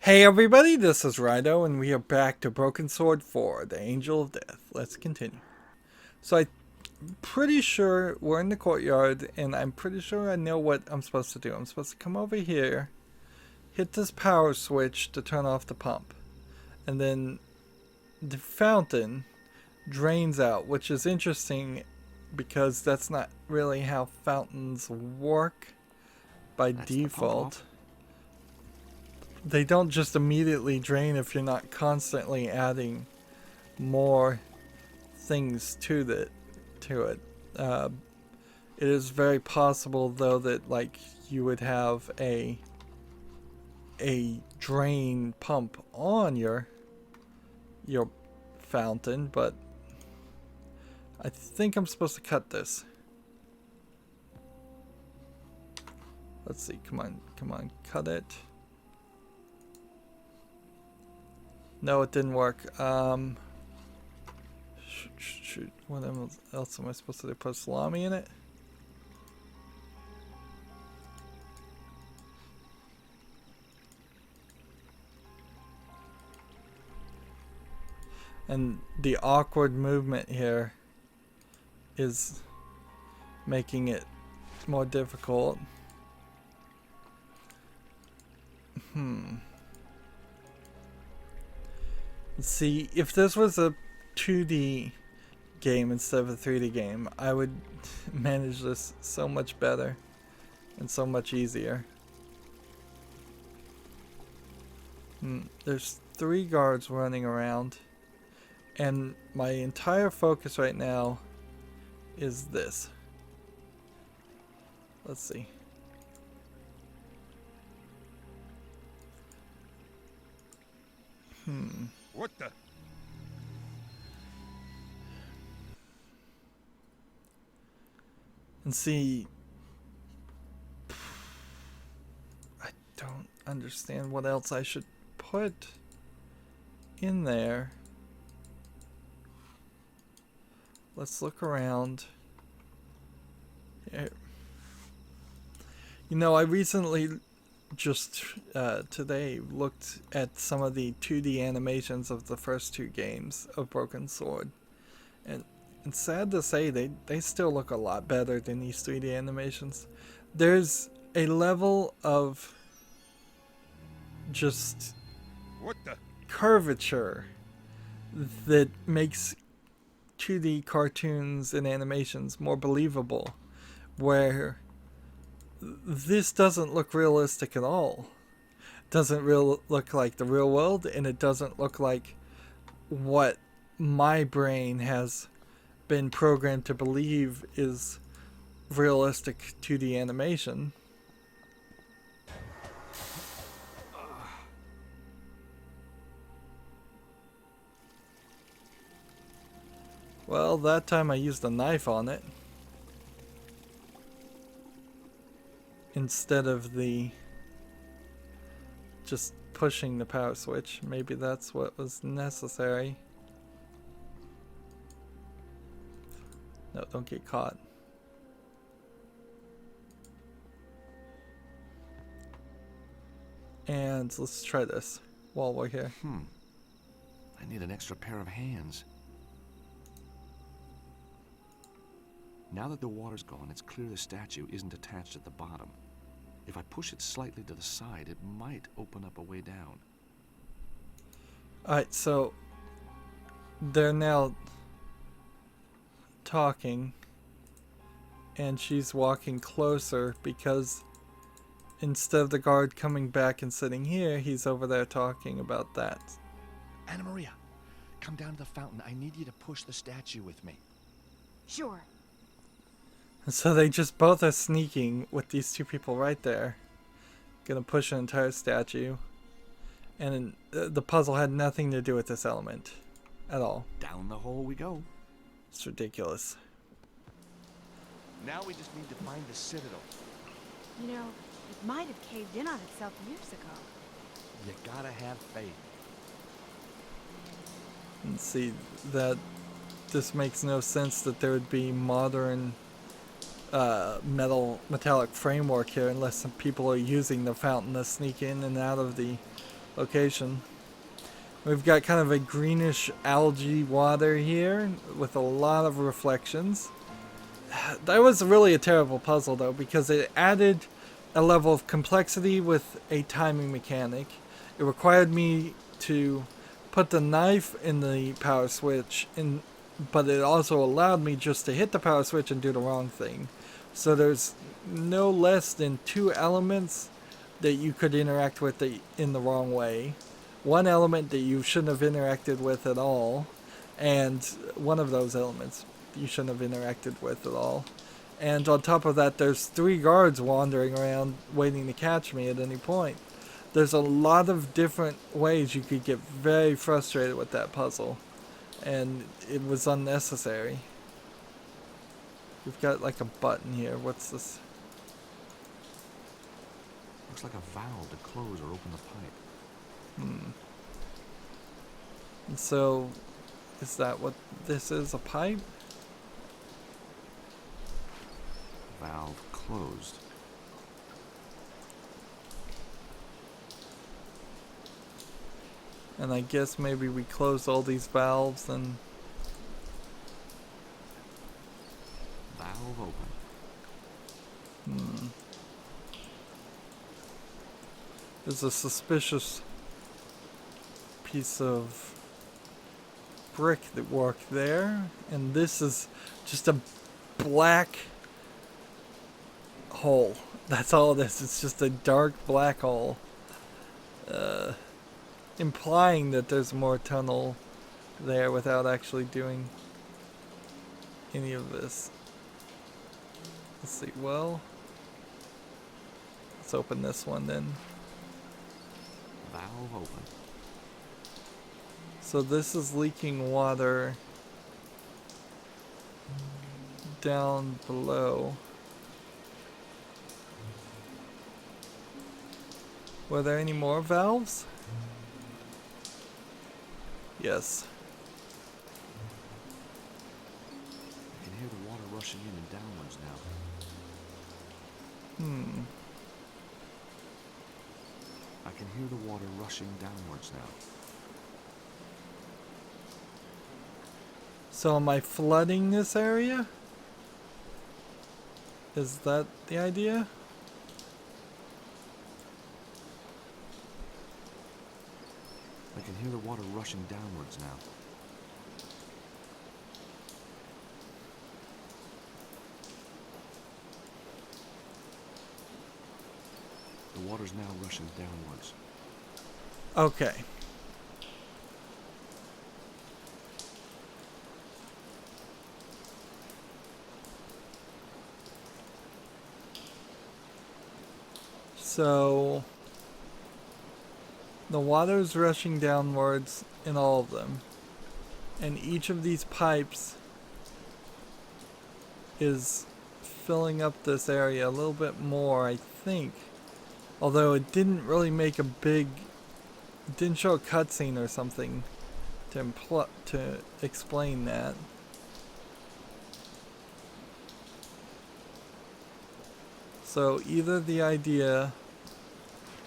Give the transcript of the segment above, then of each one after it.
Hey everybody, this is Rydo, and we are back to Broken Sword 4, the Angel of Death. Let's continue. So I'm pretty sure we're in the courtyard, and I'm pretty sure I know what I'm supposed to do. I'm supposed to come over here, hit this power switch to turn off the pump, and then the fountain drains out, which is interesting because that's not really how fountains work by default. They don't just immediately drain if you're not constantly adding more things to it. It is very possible though that like you would have a drain pump on your fountain, but I think I'm supposed to cut this. Let's see, come on, cut it. No, it didn't work. Shoot. What else am I supposed to do? Put salami in it? And the awkward movement here is making it more difficult. See, if this was a 2D game instead of a 3D game, I would manage this so much better and so much easier. There's 3 guards running around, and my entire focus right now is this. Let's see. What the? And see, I don't understand what else I should put in there. Let's look around. You know, I recently just today looked at some of the 2D animations of the first 2 games of Broken Sword, and it's sad to say they still look a lot better than these 3D animations. There's a level of just What the? curvature that makes 2D cartoons and animations more believable, where this doesn't look realistic at all. It doesn't look like the real world, and it doesn't look like what my brain has been programmed to believe is realistic 2D animation. Well, that time I used a knife on it instead of the just pushing the power switch. Maybe that's what was necessary. No, don't get caught. And let's try this while we're here. I need an extra pair of hands. Now that the water's gone, it's clear the statue isn't attached at the bottom. If I push it slightly to the side, it might open up a way down. Alright, so they're now talking, and she's walking closer because instead of the guard coming back and sitting here, he's over there talking about that. Anna Maria, come down to the fountain. I need you to push the statue with me. Sure. And so they just both are sneaking with these 2 people right there. Gonna push an entire statue. And the puzzle had nothing to do with this element at all. Down the hole we go. It's ridiculous. Now we just need to find the citadel. You know, it might have caved in on itself years ago. You gotta have faith. And see, that this makes no sense that there would be modern metallic framework here unless some people are using the fountain to sneak in and out of the location. We've got kind of a greenish algae water here with a lot of reflections. That was really a terrible puzzle though, because it added a level of complexity with a timing mechanic. It required me to put the knife in the power switch, but it also allowed me just to hit the power switch and do the wrong thing. So there's no less than 2 elements that you could interact with in the wrong way. One element that you shouldn't have interacted with at all, and one of those elements you shouldn't have interacted with at all. And on top of that, there's 3 guards wandering around waiting to catch me at any point. There's a lot of different ways you could get very frustrated with that puzzle, and it was unnecessary. We've got like a button here. What's this? Looks like a valve to close or open the pipe. And so, is that what this is? A pipe? Valve closed. And I guess maybe we close all these valves and... Valve open. There's a suspicious piece of brick that worked there, and this is just a black hole. That's all it is. It's just a dark black hole, implying that there's more tunnel there without actually doing any of this. Let's see. Well, let's open this one then. Valve open. So this is leaking water down below. Were there any more valves? Yes. I can hear the water rushing in and downwards now. I can hear the water rushing downwards now. So am I flooding this area? Is that the idea? I can hear the water rushing downwards now. The water's now rushing downwards. Okay. So the water is rushing downwards in all of them, and each of these pipes is filling up this area a little bit more, I think. Although it didn't really make a big, it didn't show a cutscene or something to explain that. So either the idea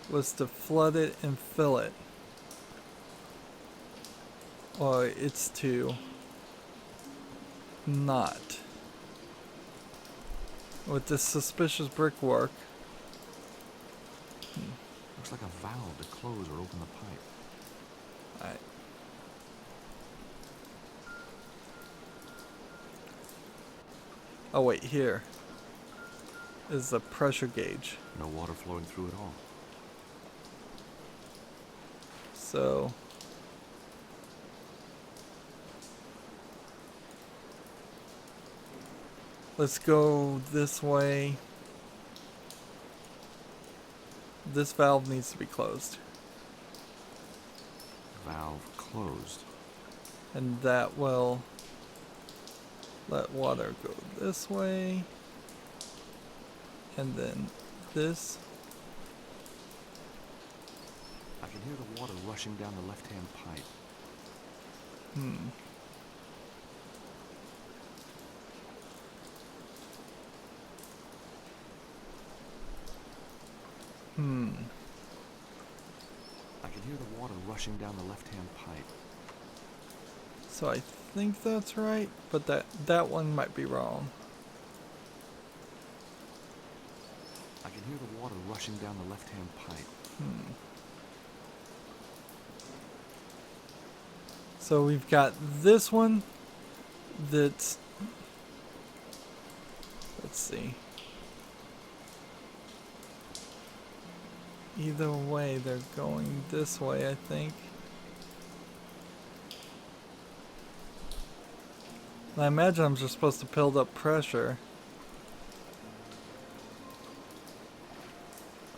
was to flood it and fill it, or it's to not. With this suspicious brickwork. Looks like a valve to close or open the pipe. Alright. Oh wait, here is the pressure gauge. No water flowing through at all. So let's go this way. This valve needs to be closed. Valve closed. And that will let water go this way. And then this. I can hear the water rushing down the left-hand pipe. I can hear the water rushing down the left-hand pipe. So I think that's right, but that one might be wrong. I can hear the water rushing down the left-hand pipe. So we've got this one that's, let's see. Either way, they're going this way, I think. And I imagine I'm just supposed to build up pressure.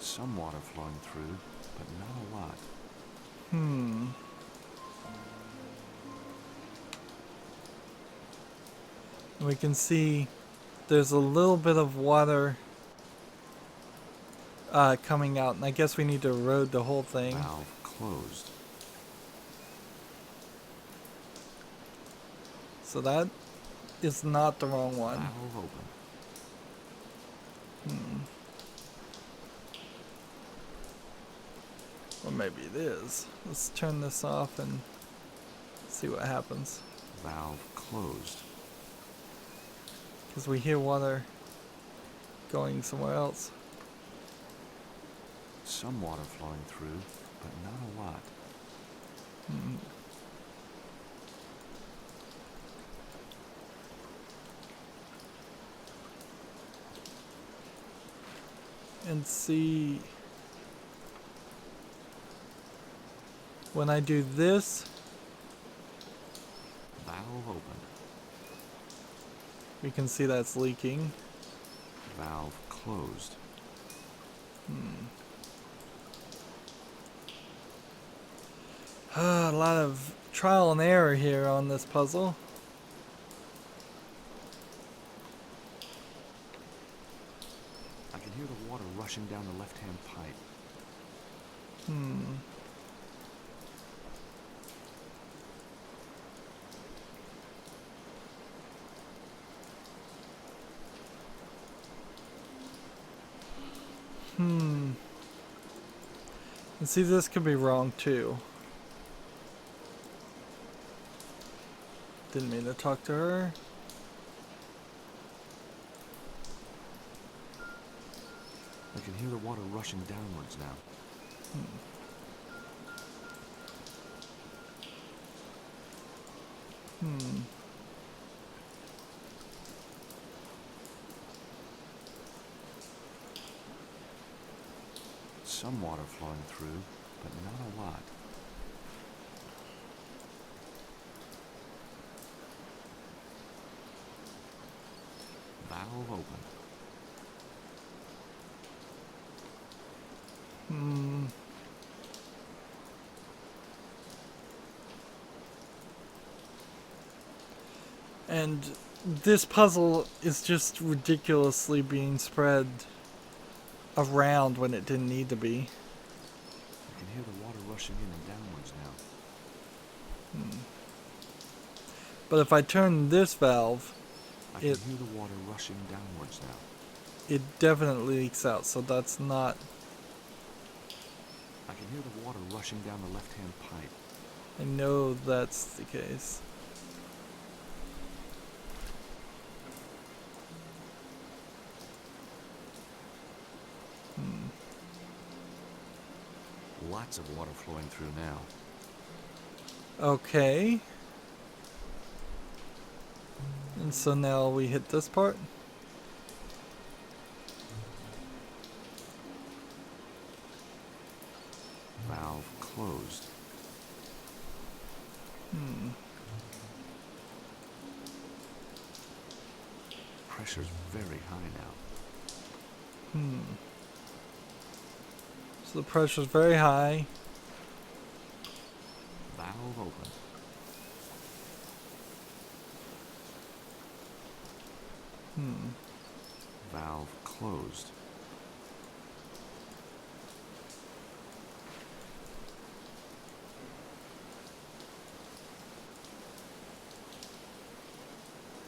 Some water flowing through, but not a lot. We can see there's a little bit of water coming out, and I guess we need to erode the whole thing. Valve closed. So that is not the wrong one. Valve open. Or maybe it is. Let's turn this off and see what happens. Valve closed. Because we hear water going somewhere else. Some water flowing through, but not a lot. And see, when I do this, Valve open. we can see that's leaking. Valve closed. A lot of trial and error here on this puzzle. I can hear the water rushing down the left-hand pipe. And see, this could be wrong too. Didn't mean to talk to her. I can hear the water rushing downwards now. Some water flowing through, but not a lot. Valve open. And this puzzle is just ridiculously being spread around when it didn't need to be. I can hear the water rushing in and downwards now. But if I turn this valve, I can hear the water rushing downwards now. it definitely leaks out, so that's not... I can hear the water rushing down the left-hand pipe. I know that's the case. Lots of water flowing through now. Okay. And so now we hit this part. Valve closed. Pressure's very high now. So the pressure's very high. Valve open. Valve closed.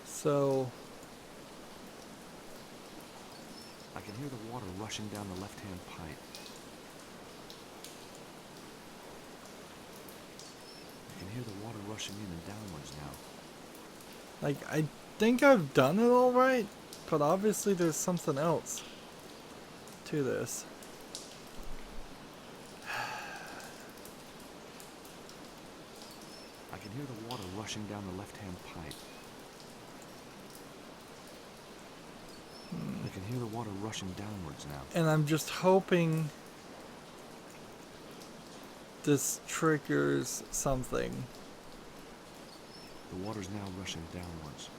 So I can hear the water rushing down the left-hand pipe. rushing in and downwards now. Like, I think I've done it all right, but obviously there's something else to this. I can hear the water rushing down the left-hand pipe. I can hear the water rushing downwards now. And I'm just hoping this triggers something. The water's now rushing downwards.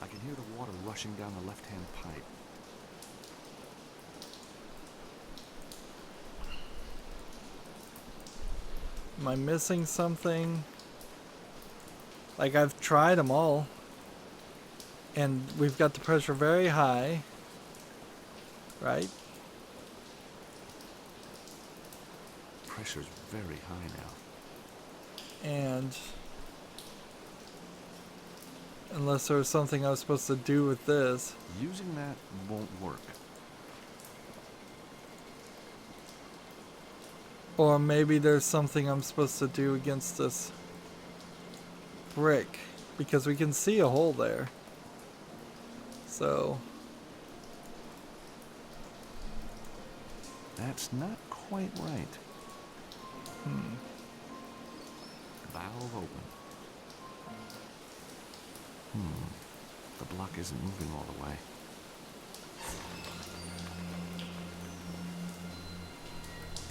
I can hear the water rushing down the left-hand pipe. Am I missing something? Like, I've tried them all. And we've got the pressure very high. Right? Pressure's very high now. And unless there was something I was supposed to do with this. Using that won't work. Or maybe there's something I'm supposed to do against this brick. Because we can see a hole there. So That's not quite right. Valve open. The block isn't moving all the way.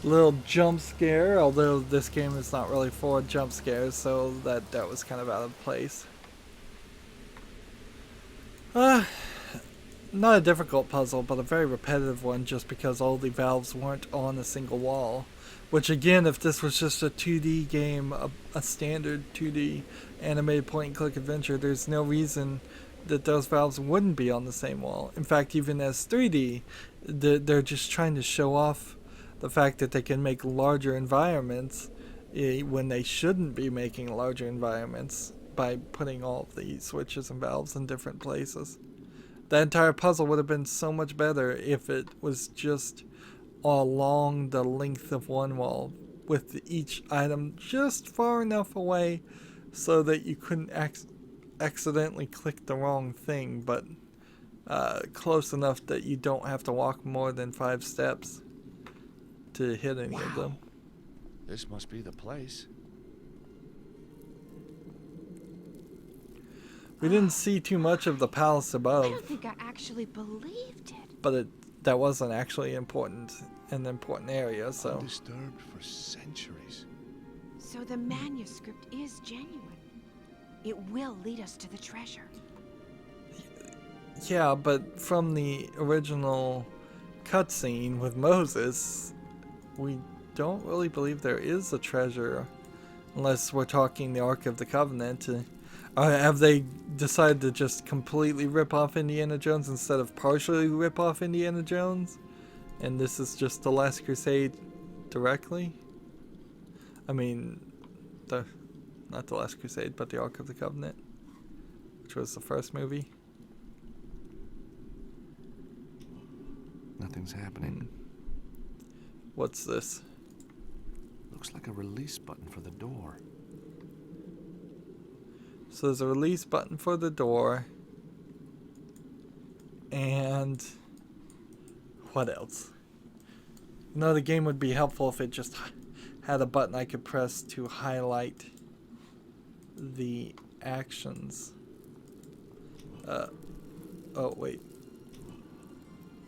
little jump scare, although this game is not really for jump scares, so that was kind of out of place. Not a difficult puzzle, but a very repetitive one just because all the valves weren't on a single wall. Which again, if this was just a 2D game, a standard 2D animated point-and-click adventure, there's no reason that those valves wouldn't be on the same wall. In fact, even as 3D, they're just trying to show off the fact that they can make larger environments when they shouldn't be making larger environments by putting all of the switches and valves in different places. That entire puzzle would have been so much better if it was just along the length of one wall, with each item just far enough away so that you couldn't accidentally click the wrong thing, but close enough that you don't have to walk more than 5 steps to hit any of them. This must be the place. We didn't see too much of the palace I above, don't think I actually believed it. but that wasn't actually an important area, so. Undisturbed for centuries. So the manuscript is genuine. It will lead us to the treasure. Yeah, but from the original cutscene with Moses, we don't really believe there is a treasure, unless we're talking the Ark of the Covenant. Have they decided to just completely rip off Indiana Jones instead of partially rip off Indiana Jones? And this is just The Last Crusade directly? I mean, not The Last Crusade, but the Ark of the Covenant, which was the first movie. Nothing's happening. What's this? Looks like a release button for the door. So there's a release button for the door. And what else? You know, the game would be helpful if it just had a button I could press to highlight the actions. Oh, wait.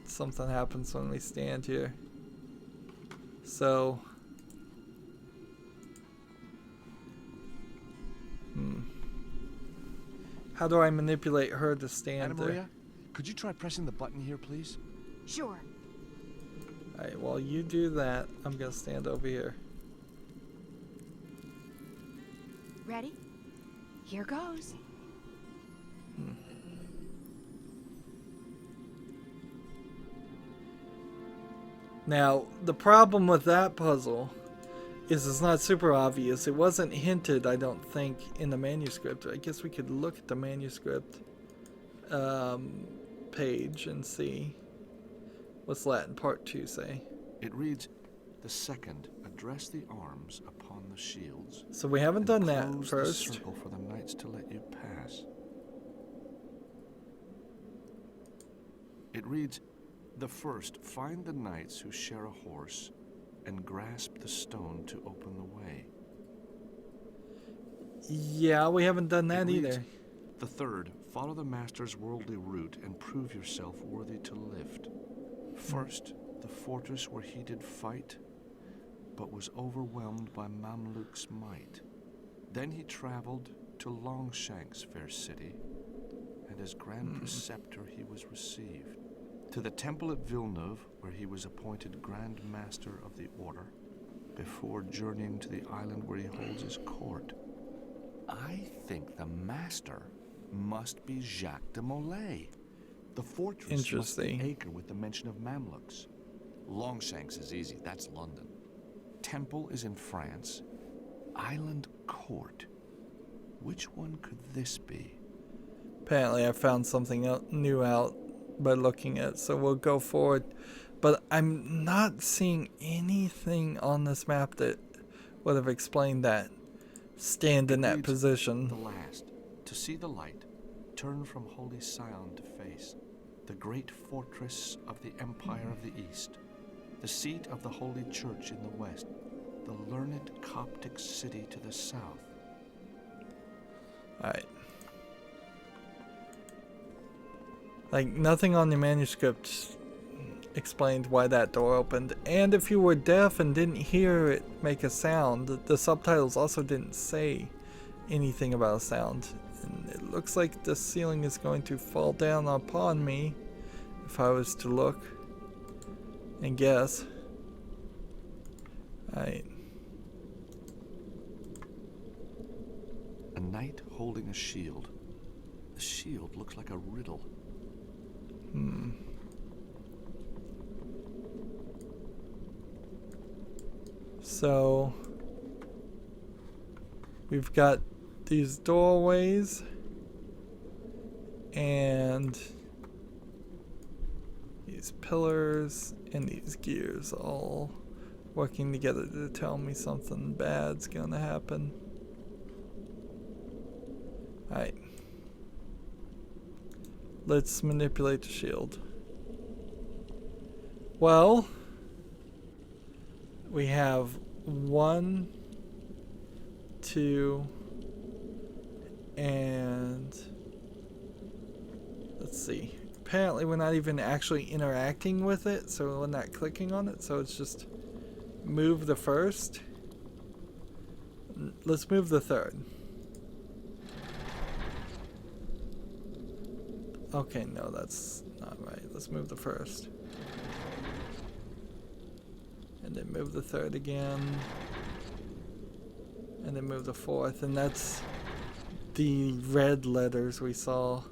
Something happens when we stand here. So. How do I manipulate her to stand Anna there? Maria, could you try pressing the button here, please? Sure. Alright, while you do that, I'm gonna stand over here. Ready? Here goes. Now, the problem with that puzzle is it's not super obvious. It wasn't hinted, I don't think, in the manuscript. I guess we could look at the manuscript page and see. What's Latin Part 2 say? It reads, The second, address the arms upon the shields. So we haven't and done that close first. the circle for the knights to let you pass. It reads, the first, find the knights who share a horse and grasp the stone to open the way. Yeah, we haven't done that It reads, either. the third, follow the master's worldly route and prove yourself worthy to lift. First, the fortress where he did fight, but was overwhelmed by Mamluk's might. Then he traveled to Longshank's fair city, and as grand preceptor he was received. To the temple at Villeneuve, where he was appointed Grand Master of the Order, before journeying to the island where he holds his court. I think the master must be Jacques de Molay. The fortress must be Interesting. Acre with the mention of Mamluks. Longshanks is easy, that's London. Temple is in France. Island Court. Which one could this be? Apparently I found something new out by looking at it, so we'll go forward. But I'm not seeing anything on this map that would have explained that. Stand in It that reads, position. The last, to see the light, turn from Holy Sion to face the great fortress of the Empire of the East, the seat of the Holy Church in the west, the learned Coptic city to the south. Alright. Like, nothing on the manuscript explained why that door opened. And if you were deaf and didn't hear it make a sound, the subtitles also didn't say anything about a sound. And it looks like the ceiling is going to fall down upon me if I was to look and guess. Alright. A knight holding a shield. The shield looks like a riddle. So we've got these doorways and these pillars and these gears all working together to tell me something bad's gonna happen. Alright. Let's manipulate the shield. Well, we have 1, 2, and let's see. Apparently we're not even actually interacting with it, so we're not clicking on it, so it's just move the first. Let's move the third. Okay, no, that's not right. Let's move the first. And then move the third again. And then move the fourth. And that's the red letters we saw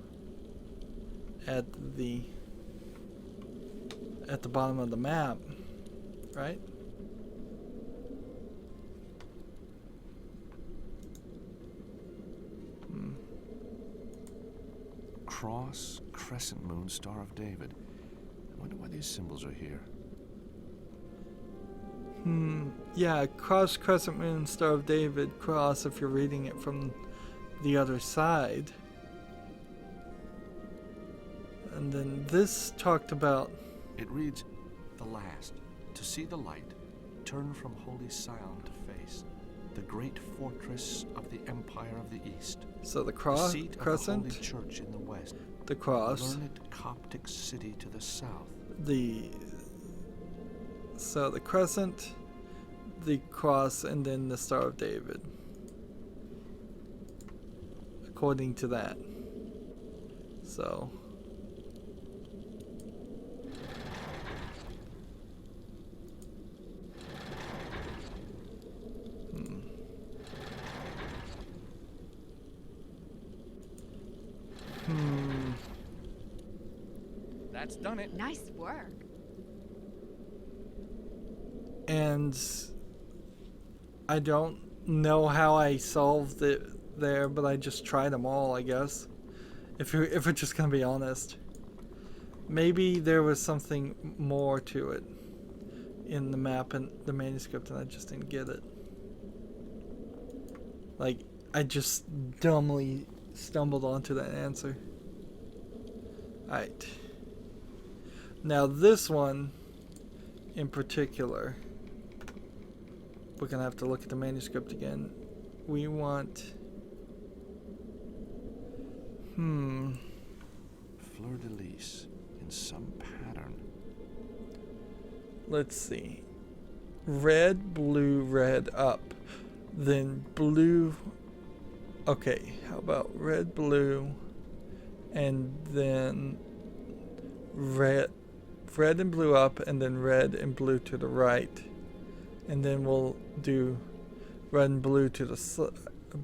at the bottom of the map, right? Cross, crescent moon, Star of David. I wonder why these symbols are here. Yeah, cross, crescent moon, Star of David, cross if you're reading it from the other side. And then this talked about... It reads, the last, to see the light, turn from Holy Sion to face the great fortress of the Empire of the East. So the The seat crescent, of the Holy Church in the west. the cross, Learned Coptic city to the south. so the crescent, the cross, and then the Star of David. According to that. So... That's done it. Nice work. And I don't know how I solved it there, but I just tried them all, I guess. If we're just gonna be honest. Maybe there was something more to it. in the map and the manuscript, and I just didn't get it. Like, I just dumbly stumbled onto that answer. Alright. Now this one in particular, we're gonna have to look at the manuscript again. We want... Fleur-de-lis in some pattern. Let's see. Red, blue, red up. Then blue... Okay, how about red, blue, and then red and blue up, and then red and blue to the right. And then we'll do red and blue to the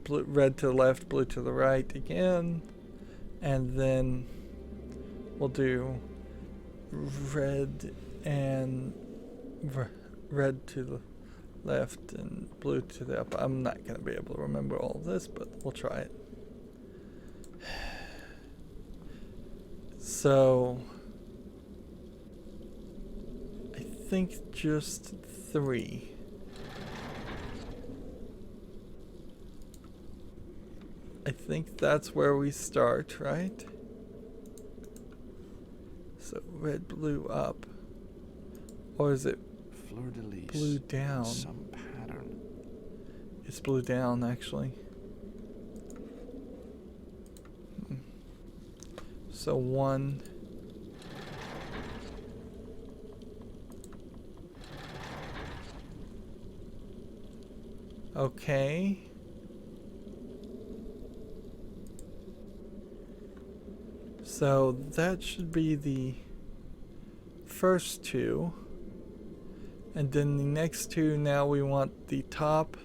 red to the left, blue to the right again. And then we'll do red and red to the left and blue to the up. I'm not going to be able to remember all of this, but we'll try it. So, I think just 3. I think that's where we start, right? So red, blue up. Or is it Fleur-de-lis blue down? in some pattern. It's blue down, actually. So 1. Okay. So that should be the first 2. And then the next 2, now we want the top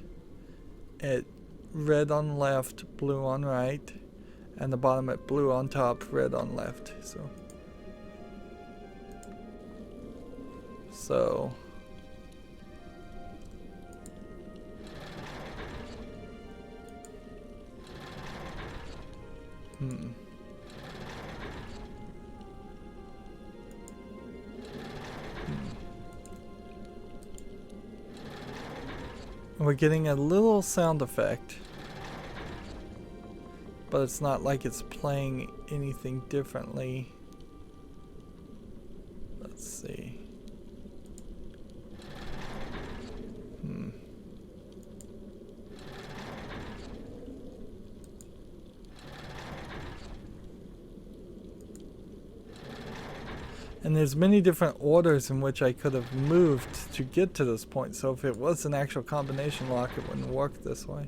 at red on left, blue on right, and the bottom at blue on top, red on left. So we're getting a little sound effect, but it's not like it's playing anything differently. Let's see. And there's many different orders in which I could have moved to get to this point, so if it was an actual combination lock, it wouldn't work this way.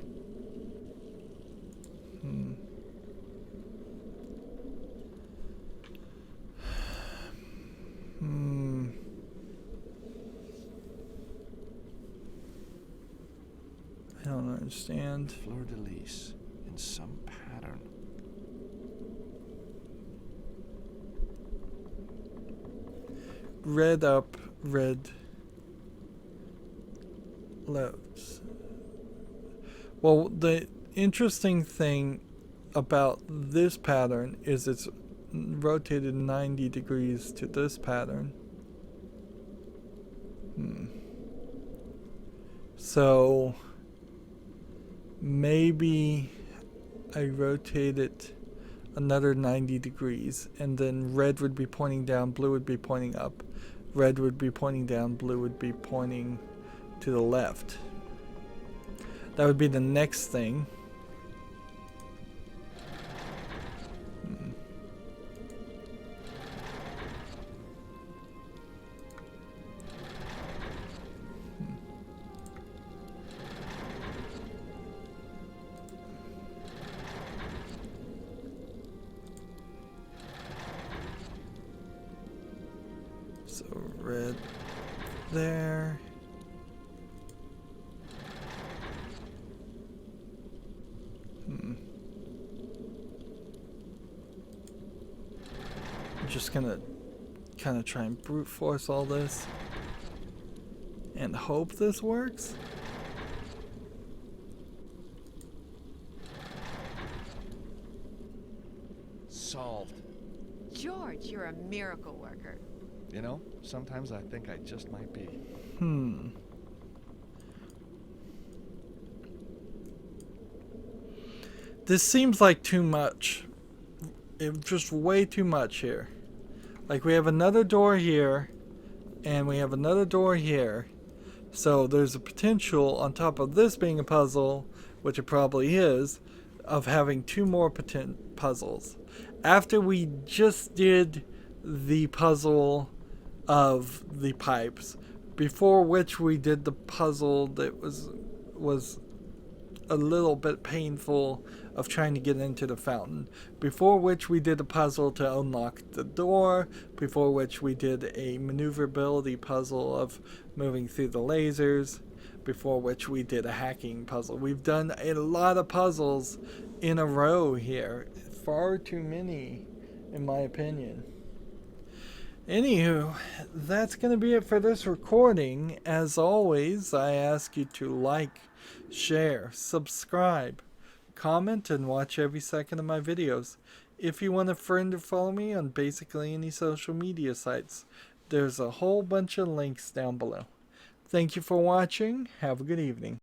I don't understand. Fleur-de-lis in some pattern. Red up, red left. Well, the interesting thing about this pattern is it's rotated 90 degrees to this pattern. So maybe I rotate it another 90 degrees, and then red would be pointing down, blue would be pointing up. Red would be pointing down, blue would be pointing to the left. That would be the next thing. So red there. I'm just gonna kind of try and brute force all this and hope this works. Solved. George, you're a miracle worker. You know, sometimes I think I just might be. This seems like too much. Just way too much here. Like we have another door here, and we have another door here. So there's a potential, on top of this being a puzzle, which it probably is, of having two more puzzles. After we just did the puzzle of the pipes, before which we did the puzzle that was a little bit painful of trying to get into the fountain, before which we did a puzzle to unlock the door, before which we did a maneuverability puzzle of moving through the lasers, before which we did a hacking puzzle. We've done a lot of puzzles in a row here. Far too many, in my opinion. Anywho, that's going to be it for this recording. As always, I ask you to like, share, subscribe, comment, and watch every second of my videos. If you want a friend or follow me on basically any social media sites, there's a whole bunch of links down below. Thank you for watching. Have a good evening.